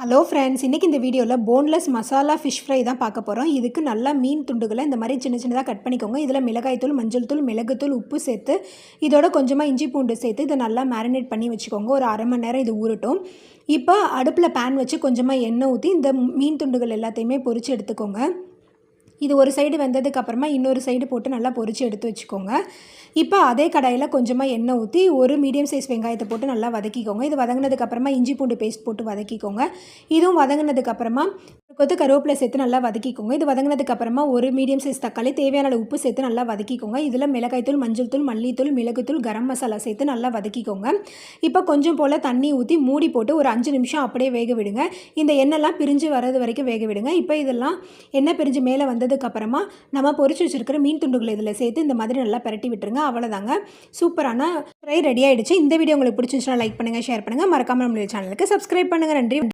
Hello friends, இன்றைக்கி இந்த வீடியோவில் போன்லெஸ் மசாலா ஃபிஷ் ஃப்ரை தான் பார்க்க போகிறோம். இதுக்கு நல்லா மீன் துண்டுகளை இந்த மாதிரி சின்ன சின்னதாக கட் பண்ணிக்கோங்க. இதில் மிளகாய்த்தூள், மஞ்சள் தூள், மிளகுத்தூள், உப்பு சேர்த்து இதோட கொஞ்சமாக இஞ்சி பூண்டு சேர்த்து இதை நல்லா மேரினேட் பண்ணி வச்சுக்கோங்க. ஒரு அரை மணி நேரம் இது ஊறட்டும். இப்போ அடுப்பில் பேன் வச்சு கொஞ்சமாக எண்ணெய் ஊற்றி இந்த மீன் துண்டுகள் எல்லாத்தையுமே பொரித்து எடுத்துக்கோங்க. இது ஒரு சைடு வெந்ததுக்கப்புறமா இன்னொரு சைடு போட்டு நல்லா பொரித்து எடுத்து வச்சுக்கோங்க. இப்போ அதே கடாயில் கொஞ்சமாக எண்ணெய் ஊற்றி ஒரு மீடியம் சைஸ் வெங்காயத்தை போட்டு நல்லா வதக்கிக்கோங்க. இது வதங்கினதுக்கப்புறமா இஞ்சி பூண்டு பேஸ்ட் போட்டு வதக்கிக்கோங்க. இதுவும் வதங்கினதுக்கப்புறமா கொத்து கருவேப்பிலை சேர்த்து நல்லா வதக்கிக்கோங்க. இது வதங்கினதுக்கப்புறமா ஒரு மீடியம் சைஸ் தக்காளி, தேவையான அளவு உப்பு சேர்த்து நல்லா வதக்கிக்கோங்க. இதில் மிளகாய்த்தூள், மஞ்சள் தூள், மல்லித்தூள், மிளகுத்தூள், கரம் மசாலா சேர்த்து நல்லா வதக்கிக்கோங்க. இப்போ கொஞ்சம் போல் தண்ணி ஊற்றி மூடி போட்டு ஒரு 5 நிமிஷம் அப்படியே வேக விடுங்க. இந்த எண்ணெய்லாம் பிரிஞ்சு வர்றது வரைக்கும் வேக விடுங்க. இப்போ இதெல்லாம் எண்ணெய் பிரிஞ்சு மேலே வந்ததுக்கப்புறமா நம்ம பொரிச்சு வச்சுருக்கிற மீன் துண்டுகளை இதில் சேர்த்து இந்த மாதிரி நல்லா பரட்டி விட்டுருங்க. அவ்வளோதாங்க, சூப்பரான ஃப்ரை ரெடி ஆகிடுச்சு. இந்த வீடியோ உங்களுக்கு பிடிச்சிருந்துச்சுன்னா லைக் பண்ணுங்கள், ஷேர் பண்ணுங்கள், மறக்காமல் நம்மளுடைய சேனலுக்கு சப்ஸ்கிரைப் பண்ணுங்கள். நன்றி.